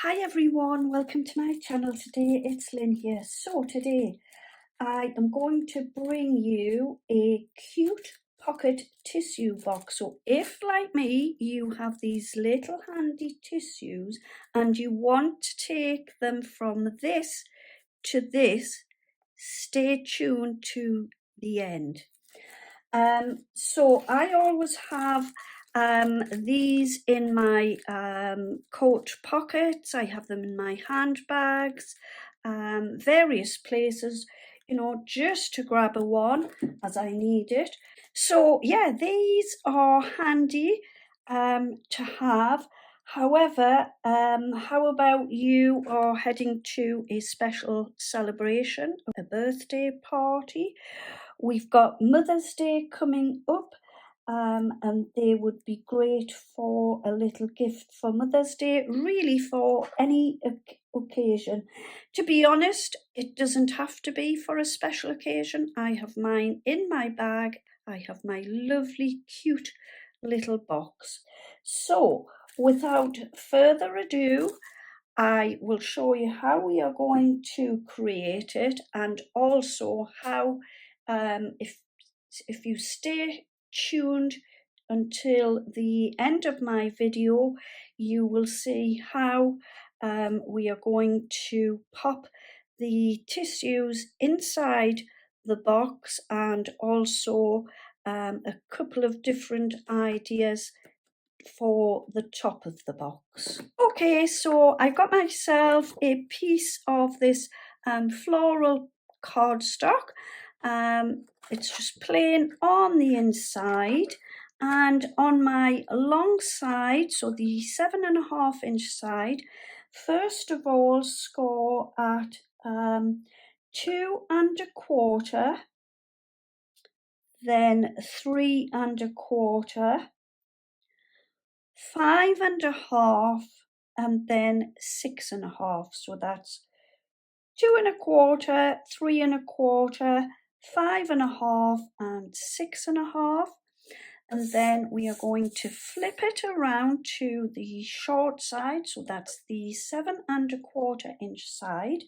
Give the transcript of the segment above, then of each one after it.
Hi everyone, welcome to my channel. Today it's Lynn here. So today I am going to bring you a cute pocket tissue box. So if, like me, you have these little handy tissues and you want to take them from this to this, stay tuned to the end. So I always have these in my coat pockets. I have them in my handbags, various places, you know, just to grab a one as I need it. So yeah, these are handy to have. However, how about you are heading to a special celebration, a birthday party? We've got Mother's Day coming up, and they would be great for a little gift for Mother's Day, really for any occasion. To be honest, it doesn't have to be for a special occasion. I have mine in my bag. I have my lovely, cute little box. So, without further ado, I will show you how we are going to create it, and also how if you stay tuned until the end of my video, you will see how we are going to pop the tissues inside the box, and also a couple of different ideas for the top of the box. Okay, so I got myself a piece of this floral cardstock. It's just plain on the inside, and on my long side, so the 7.5 inch side, first of all score at 2 1/4, then 3 1/4, 5 1/2, and then 6 1/2. So that's 2 1/4, 3 1/4, 5 1/2, and 6 1/2. And then we are going to flip it around to the short side, so that's the 7 1/4 inch side.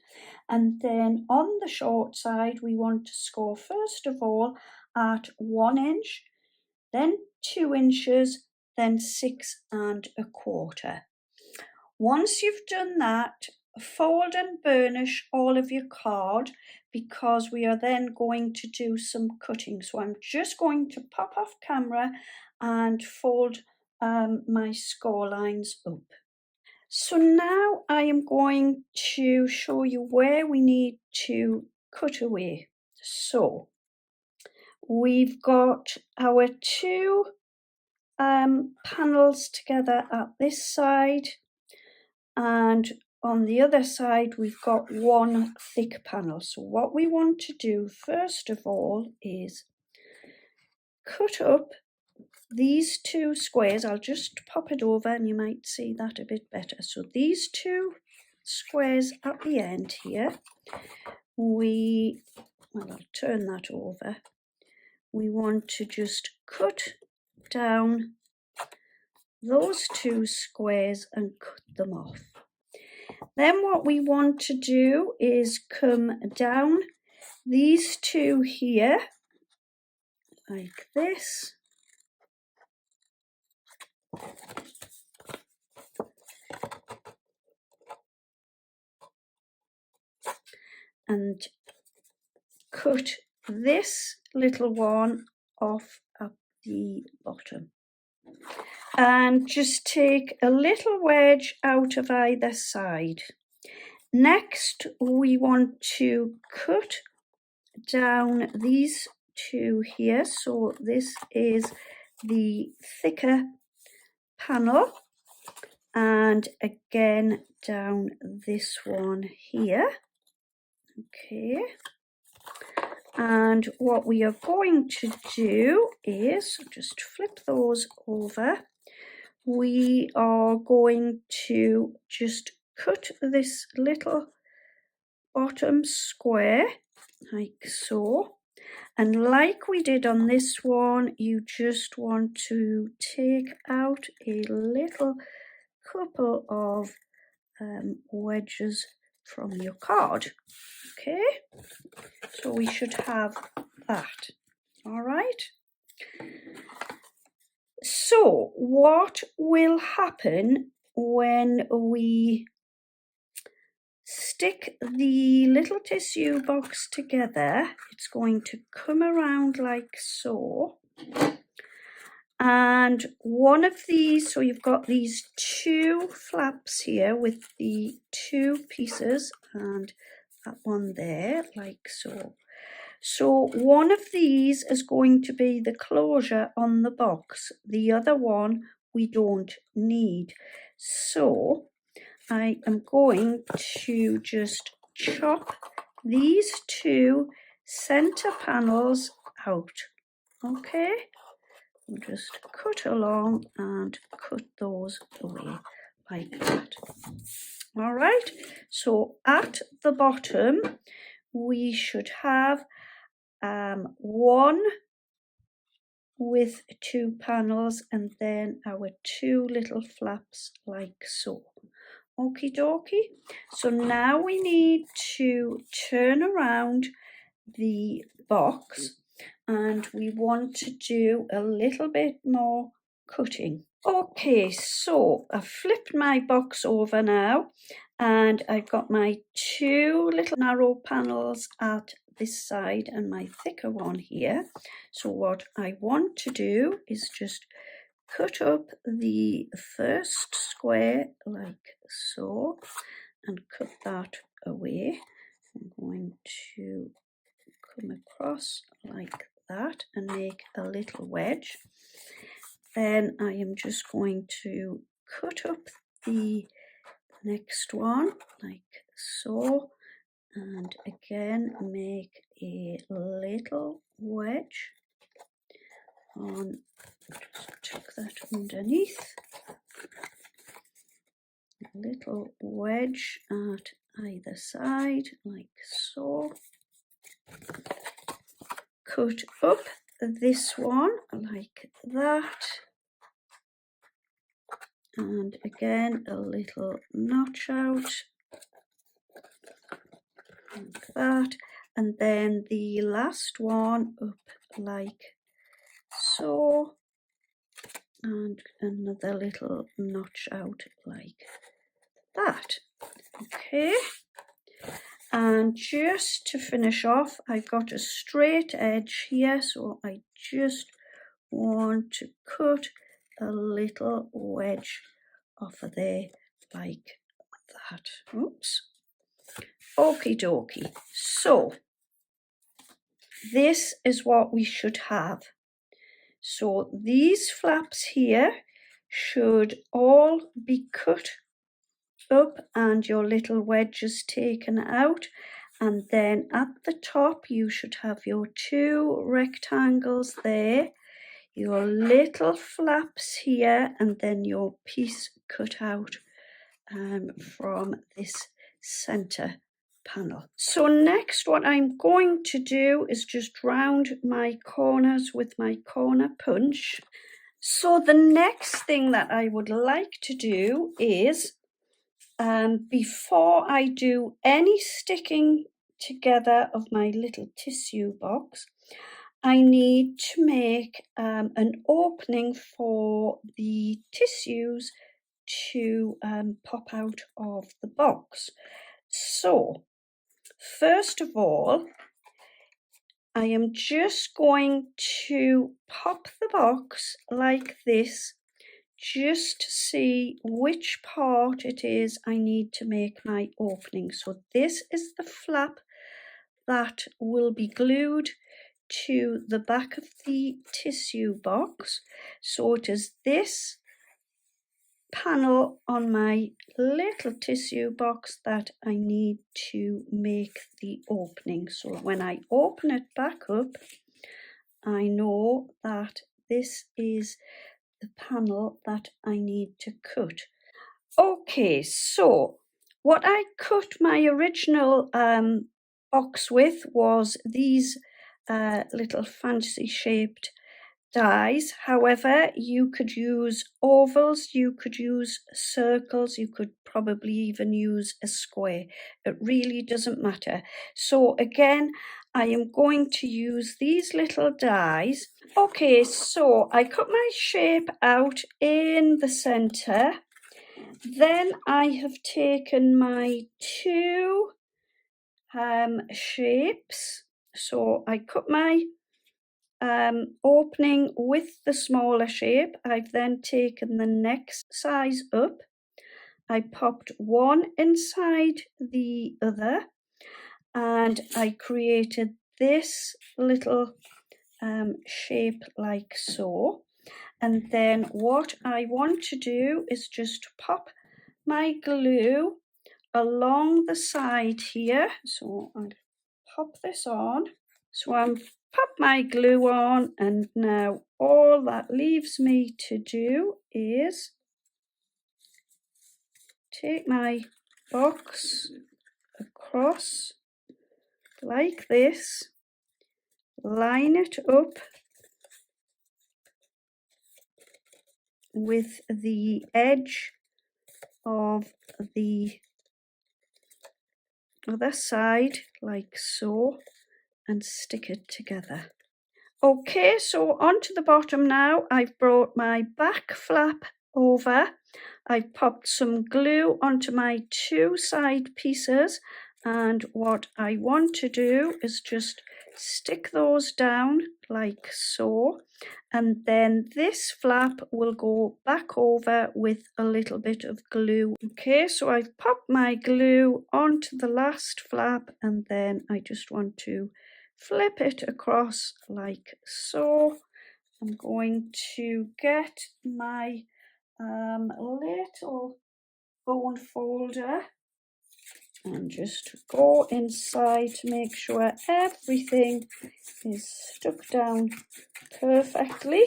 And then on the short side, we want to score first of all at 1 inch, then 2 inches, then 6 1/4. Once you've done that, fold and burnish all of your card, because we are then going to do some cutting. So I'm just going to pop off camera and fold my score lines up. So now I am going to show you where we need to cut away. So we've got our two panels together at this side, and on the other side we've got one thick panel. So what we want to do first of all is cut up these two squares. I'll just pop it over and you might see that a bit better. So these two squares at the end here, I'll turn that over. We want to just cut down those two squares and cut them off. Then what we want to do is come down these two here, like this, and cut this little one off at the bottom. And just take a little wedge out of either side. Next, we want to cut down these two here. So this is the thicker panel, and again down this one here. Okay, and what we are going to do is just flip those over. We are going to just cut this little bottom square like so, and like we did on this one, you just want to take out a little couple of wedges from your card. Okay, so we should have that. All right. So what will happen when we stick the little tissue box together? It's going to come around like so. And one of these, so you've got these two flaps here with the two pieces and that one there, like so. So one of these is going to be the closure on the box. The other one we don't need. So I am going to just chop these two center panels out. Okay? Just cut along and cut those away like that. All right, so at the bottom we should have one with two panels and then our two little flaps like so. Okie dokie. So now we need to turn around the box and we want to do a little bit more cutting. Okay, so I've flipped my box over now and I've got my two little narrow panels at this side and my thicker one here. So what I want to do is just cut up the first square like so and cut that away. I'm going to come across like that and make a little wedge. Then I am just going to cut up the next one like so and again make a little wedge on, just tuck that underneath, a little wedge at either side like so. Cut up this one like that and again a little notch out like that, and then the last one up like so and another little notch out like that. Okay, and just to finish off I've got a straight edge here, so I just want to cut a little wedge off of there like that. Oops. Okie dokie. So this is what we should have. So these flaps here should all be cut up and your little wedges taken out, and then at the top you should have your two rectangles there, your little flaps here, and then your piece cut out from this center panel. So next what I'm going to do is just round my corners with my corner punch. So the next thing that I would like to do is, before I do any sticking together of my little tissue box, I need to make an opening for the tissues to pop out of the box. So first of all, I am just going to pop the box like this, just to see which part it is I need to make my opening. So this is the flap that will be glued to the back of the tissue box. So it is this panel on my little tissue box that I need to make the opening. So when I open it back up, I know that this is the panel that I need to cut. Okay, so what I cut my original box with was these little fancy shaped dies. However, you could use ovals, you could use circles, you could probably even use a square. It really doesn't matter. So again, I am going to use these little dies. Okay, so I cut my shape out in the center. Then I have taken my two shapes. So I cut my opening with the smaller shape. I've then taken the next size up. I popped one inside the other and I created this little shape like so. And then what I want to do is just pop my glue along the side here. So I'll pop this on. So I'm pop my glue on, and now all that leaves me to do is take my box across like this, line it up with the edge of the other side like so, and stick it together. Okay, so onto the bottom now. I've brought my back flap over. I've popped some glue onto my two side pieces, and what I want to do is just stick those down like so, and then this flap will go back over with a little bit of glue. Okay, so I've popped my glue onto the last flap, and then I just want to flip it across like so. I'm going to get my little bone folder and just go inside to make sure everything is stuck down perfectly.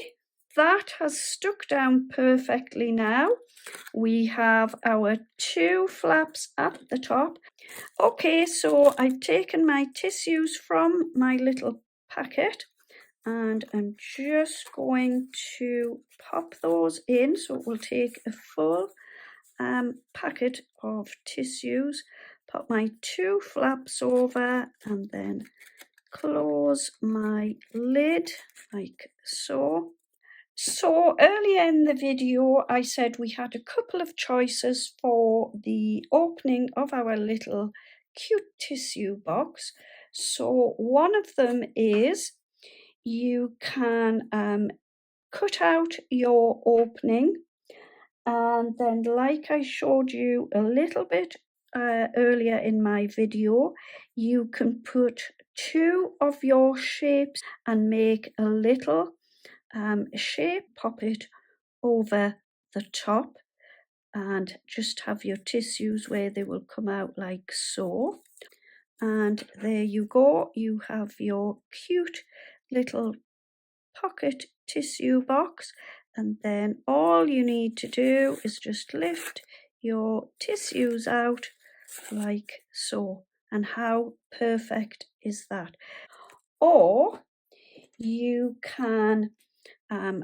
That has stuck down perfectly now. We have our two flaps at the top. Okay, so I've taken my tissues from my little packet and I'm just going to pop those in. So it will take a full packet of tissues. Pop my two flaps over and then close my lid like so. So earlier in the video, I said we had a couple of choices for the opening of our little cute tissue box. So one of them is you can cut out your opening, and then like I showed you a little bit earlier in my video, you can put two of your shapes and make a little shape, pop it over the top and just have your tissues where they will come out like so. And there you go, you have your cute little pocket tissue box, and then all you need to do is just lift your tissues out like so. And how perfect is that? Or you can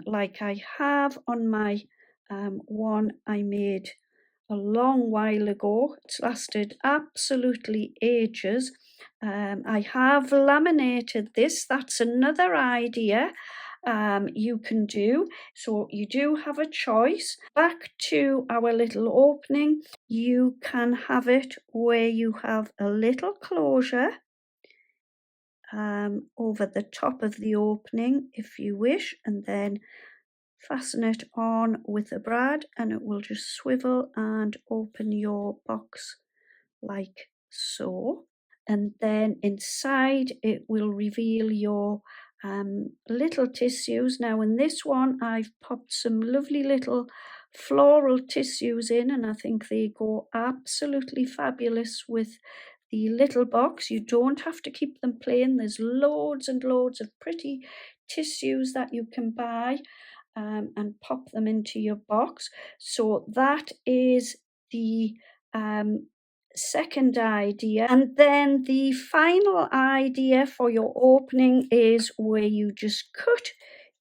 like I have on my one I made a long while ago. It's lasted absolutely ages. I have laminated this. That's another idea you can do. So you do have a choice. Back to our little opening, you can have it where you have a little closure over the top of the opening if you wish, and then fasten it on with a brad and it will just swivel and open your box like so. And then inside it will reveal your little tissues. Now in this one I've popped some lovely little floral tissues in, and I think they go absolutely fabulous with the little box. You don't have to keep them plain. There's loads and loads of pretty tissues that you can buy and pop them into your box. So that is the second idea. And then the final idea for your opening is where you just cut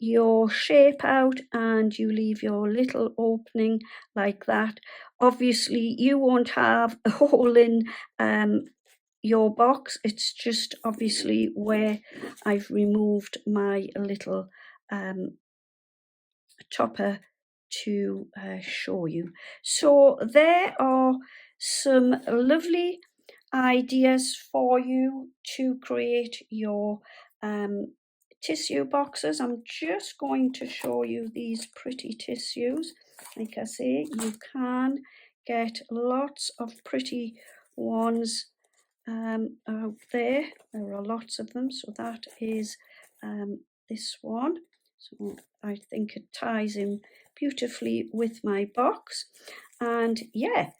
your shape out and you leave your little opening like that. Obviously you won't have a hole in your box, it's just obviously where I've removed my little topper to show you. So there are some lovely ideas for you to create your tissue boxes. I'm just going to show you these pretty tissues. Like I say, you can get lots of pretty ones out there. There are lots of them. So that is this one. So I think it ties in beautifully with my box. And yeah,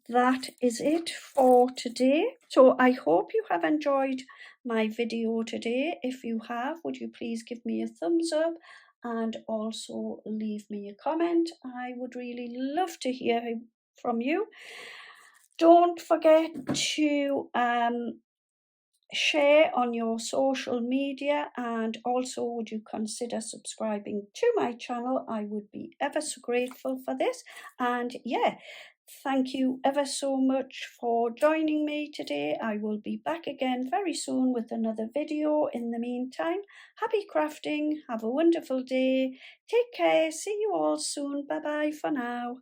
that is it for today. So I hope you have enjoyed my video today. If you have, would you please give me a thumbs up and also leave me a comment? I would really love to hear from you. Don't forget to share on your social media, and also would you consider subscribing to my channel? I would be ever so grateful for this. And yeah, thank you ever so much for joining me today. I will be back again very soon with another video. In the meantime, happy crafting, have a wonderful day, take care, see you all soon, bye bye for now.